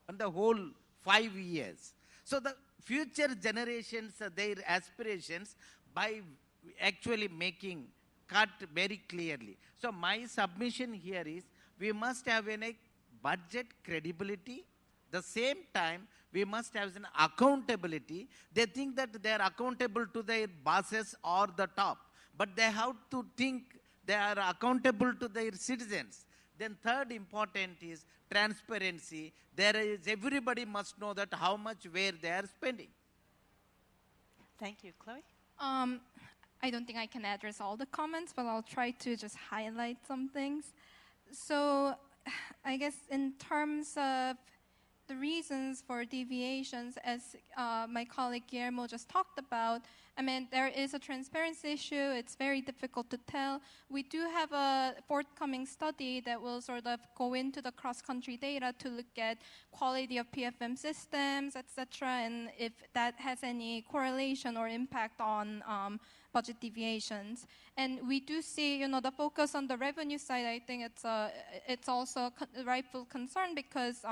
on the whole 5 years. So the future generations, their aspirations by actually making cut very clearly. So my submission here is, we must have a budget credibility. The same time, we must have an accountability. They think that they are accountable to their bosses or the top, but they have to think they are accountable to their citizens. Then third important is transparency. Everybody must know that how much where they are spending. Thank you. Chloe? I don't think I can address all the comments, but I'll try to just highlight some things. So I guess in terms of the reasons for deviations, as my colleague Guillermo just talked about, I mean, there is a transparency issue. It's very difficult to tell. We do have a forthcoming study that will sort of go into the cross-country data to look at quality of PFM systems, etc., and if that has any correlation or impact on budget deviations. And we do see, the focus on the revenue side. I think it's also a rightful concern because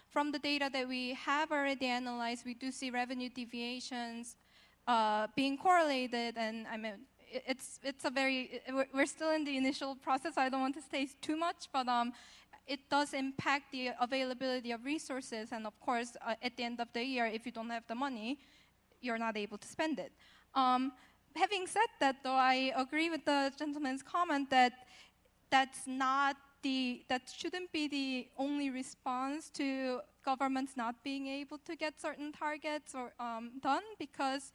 from the data that we have already analyzed, we do see revenue deviations being correlated, and I mean, we're still in the initial process. I don't want to say too much, but it does impact the availability of resources, and of course, at the end of the year, if you don't have the money, you're not able to spend it. Having said that, though, I agree with the gentleman's comment that that's not that shouldn't be the only response to governments not being able to get certain targets or done, because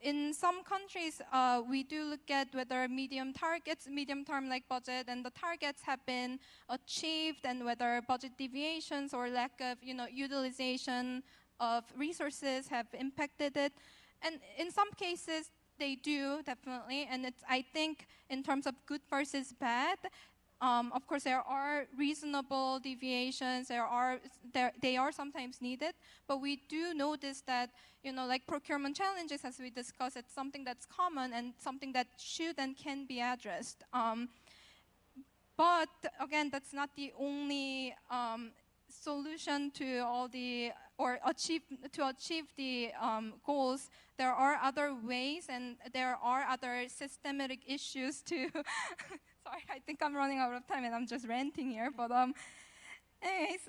in some countries, we do look at whether medium-term like budget, and the targets have been achieved, and whether budget deviations or lack of, utilization of resources have impacted it. And in some cases, they do, definitely. And I think in terms of good versus bad, of course, there are reasonable deviations. They are sometimes needed, but we do notice that, like procurement challenges, as we discussed, it's something that's common and something that should and can be addressed. But again, that's not the only solution to all the achieve the goals. There are other ways, and there are other systematic issues to. Sorry, I think I'm running out of time and I'm just ranting here. But anyways,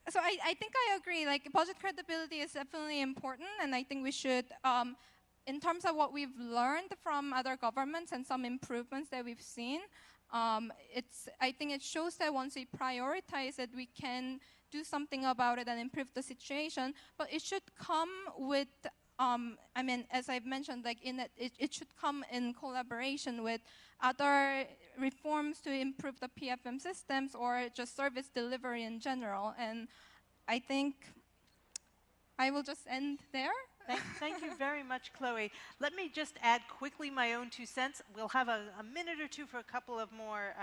so I think I agree. Like, budget credibility is definitely important, and I think we should, in terms of what we've learned from other governments and some improvements that we've seen, I think it shows that once we prioritize it, we can do something about it and improve the situation. But it should come with, as I've mentioned, like it should come in collaboration with other reforms to improve the PFM systems or just service delivery in general. And I think I will just end there. Thank you very much, Chloe. Let me just add quickly my own 2 cents. We'll have a minute or two for a couple of more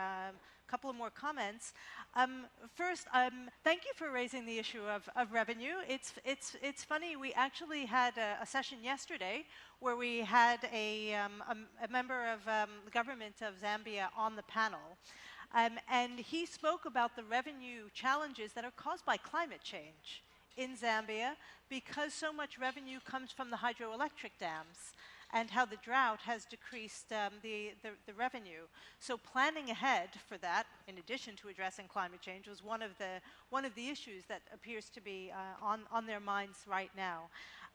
comments. First, thank you for raising the issue of revenue. It's funny. We actually had a session yesterday where we had a member of the government of Zambia on the panel. And he spoke about the revenue challenges that are caused by climate change in Zambia, because so much revenue comes from the hydroelectric dams, and how the drought has decreased the revenue. So planning ahead for that, in addition to addressing climate change, was one of the issues that appears to be on their minds right now.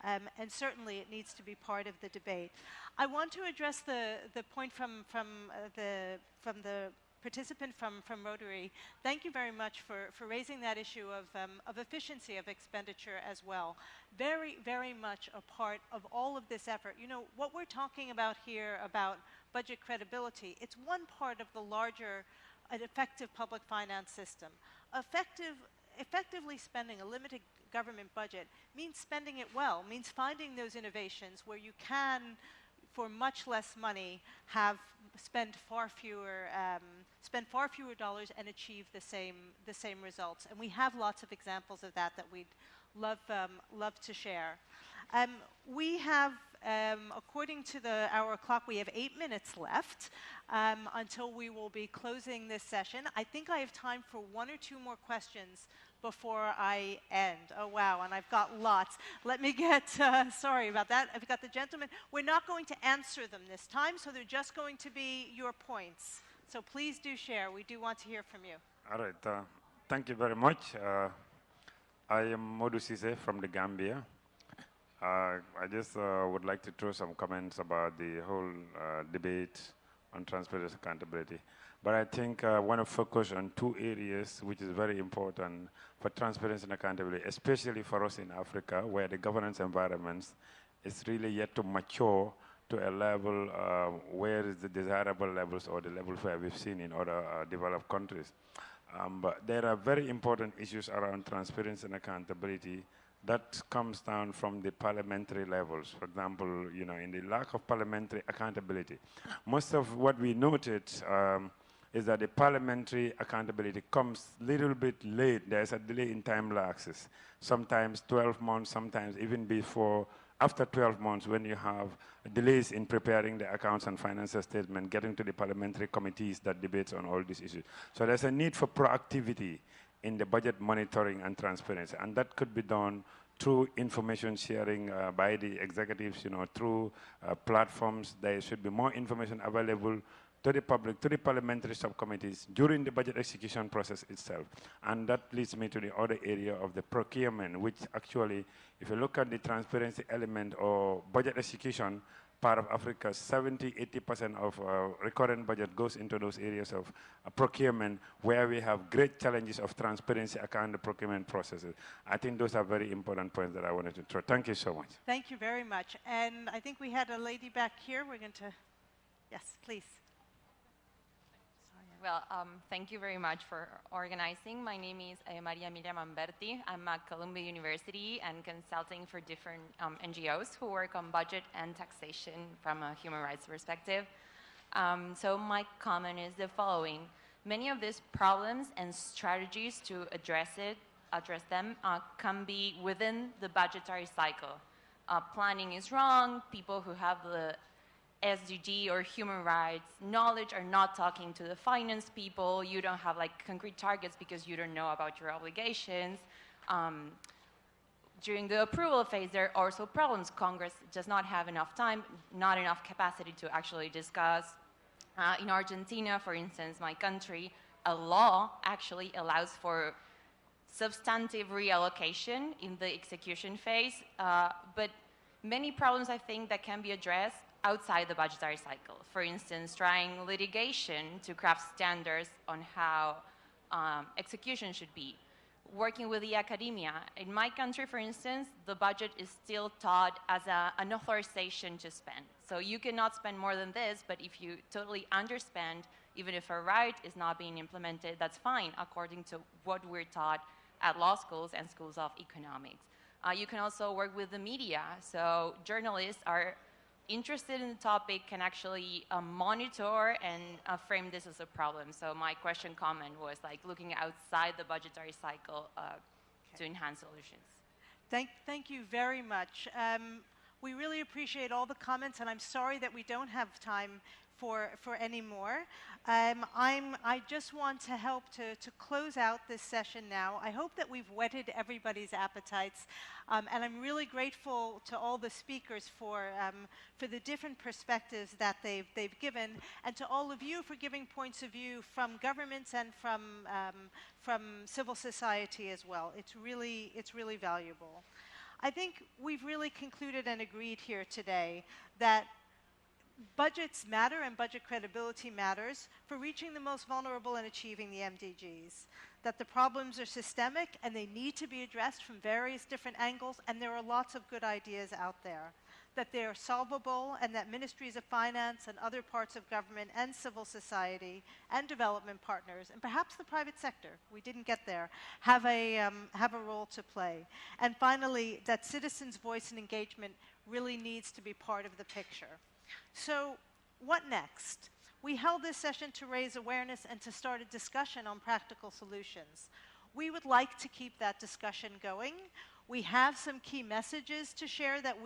And certainly it needs to be part of the debate. I want to address the point from the participant from Rotary. Thank you very much for raising that issue of efficiency of expenditure as well. Very, very much a part of all of this effort. What we're talking about here about budget credibility, it's one part of the larger effective public finance system. Effectively spending a limited government budget means spending it well, means finding those innovations where you can, for much less money, spend far fewer dollars and achieve the same results. And we have lots of examples of that we'd love to share. We have, according to our clock, we have 8 minutes left until we will be closing this session. I think I have time for 1 or 2 more questions before I end. Oh, wow, and I've got lots. Let me get, sorry about that. I've got the gentleman. We're not going to answer them this time, so they're just going to be your points. So please do share. We do want to hear from you. All right. Thank you very much. I am Modou Cisse from the Gambia. I just would like to throw some comments about the whole debate on transparency and accountability. But I think I want to focus on 2 areas which is very important for transparency and accountability, especially for us in Africa, where the governance environments is really yet to mature to a level where is the desirable levels or the levels where we've seen in other developed countries. But there are very important issues around transparency and accountability that comes down from the parliamentary levels. For example, in the lack of parliamentary accountability. Most of what we noted is that the parliamentary accountability comes a little bit late. There's a delay in time lapses. Sometimes 12 months, sometimes even after 12 months, when you have delays in preparing the accounts and financial statement, getting to the parliamentary committees that debates on all these issues. So there's a need for proactivity in the budget monitoring and transparency, and that could be done through information sharing by the executives, through platforms. There should be more information available to the public, to the parliamentary subcommittees during the budget execution process itself. And that leads me to the other area of the procurement, which actually, if you look at the transparency element or budget execution, part of Africa, 70–80% of recurrent budget goes into those areas of procurement where we have great challenges of transparency around the procurement processes. I think those are very important points that I wanted to throw. Thank you so much. Thank you very much. And I think we had a lady back here. We're going to, yes, please. Well, thank you very much for organizing. My name is Maria Emilia Mamberti. I'm at Columbia University and consulting for different NGOs who work on budget and taxation from a human rights perspective. So my comment is the following. Many of these problems and strategies to address them can be within the budgetary cycle. Planning is wrong. People who have the SDG or human rights knowledge are not talking to the finance people. You don't have like concrete targets because you don't know about your obligations. During the approval phase, there are also problems. Congress does not have enough time, not enough capacity to actually discuss. In Argentina, for instance, my country, a law actually allows for substantive reallocation in the execution phase, but many problems I think that can be addressed outside the budgetary cycle. For instance, trying litigation to craft standards on how execution should be. Working with the academia. In my country, for instance, the budget is still taught as an authorization to spend. So you cannot spend more than this, but if you totally underspend, even if a right is not being implemented, that's fine, according to what we're taught at law schools and schools of economics. You can also work with the media. So journalists are interested in the topic, can actually monitor and frame this as a problem. So my comment was like looking outside the budgetary cycle to enhance solutions. Thank you very much. We really appreciate all the comments, and I'm sorry that we don't have time for any more. I just want to help to close out this session now. I hope that we've whetted everybody's appetites, and I'm really grateful to all the speakers for the different perspectives that they've given, and to all of you for giving points of view from governments and from civil society as well. It's really valuable. I think we've really concluded and agreed here today that budgets matter and budget credibility matters for reaching the most vulnerable and achieving the MDGs. That the problems are systemic and they need to be addressed from various different angles, and there are lots of good ideas out there. That they are solvable, and that ministries of finance and other parts of government and civil society and development partners, and perhaps the private sector, we didn't get there, have a role to play. And finally, that citizens' voice and engagement really needs to be part of the picture. So what next? We held this session to raise awareness and to start a discussion on practical solutions. We would like to keep that discussion going. We have some key messages to share that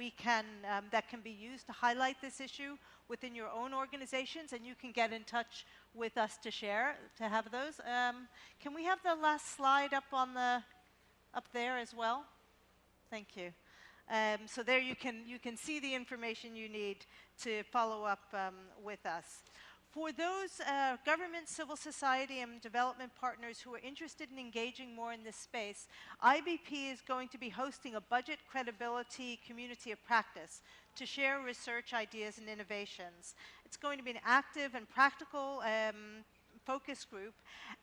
that can be used to highlight this issue within your own organizations, and you can get in touch with us to have those. Can we have the last slide up there as well? Thank you. So there you can see the information you need to follow up with us. For those government, civil society, and development partners who are interested in engaging more in this space, IBP is going to be hosting a budget credibility community of practice to share research ideas and innovations. It's going to be an active and practical focus group,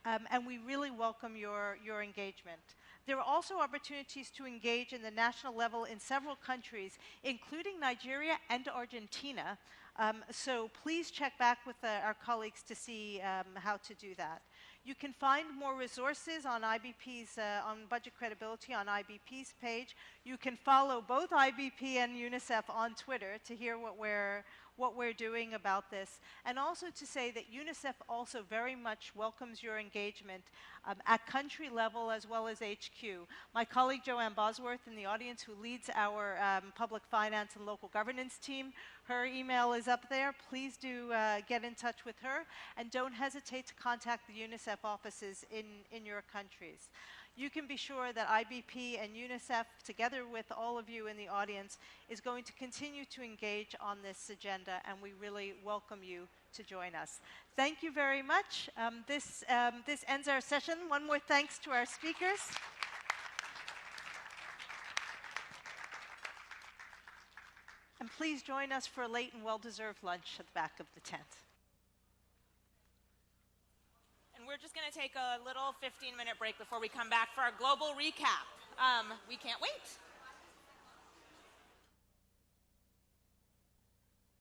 and we really welcome your engagement. There are also opportunities to engage in the national level in several countries, including Nigeria and Argentina. So please check back with our colleagues to see how to do that. You can find more resources on IBP's, on budget credibility on IBP's page. You can follow both IBP and Unicef on Twitter to hear what we're doing about this. And also to say that Unicef also very much welcomes your engagement at country level as well as HQ. My colleague Joanne Bosworth in the audience, who leads our public finance and local governance team, her email is up there. Please do get in touch with her, and don't hesitate to contact the Unicef offices in your countries. You can be sure that IBP and Unicef, together with all of you in the audience, is going to continue to engage on this agenda, and we really welcome you to join us. Thank you very much. This ends our session. One more thanks to our speakers. And please join us for a late and well-deserved lunch at the back of the tent. And we're just going to take a little 15-minute break before we come back for our global recap. We can't wait.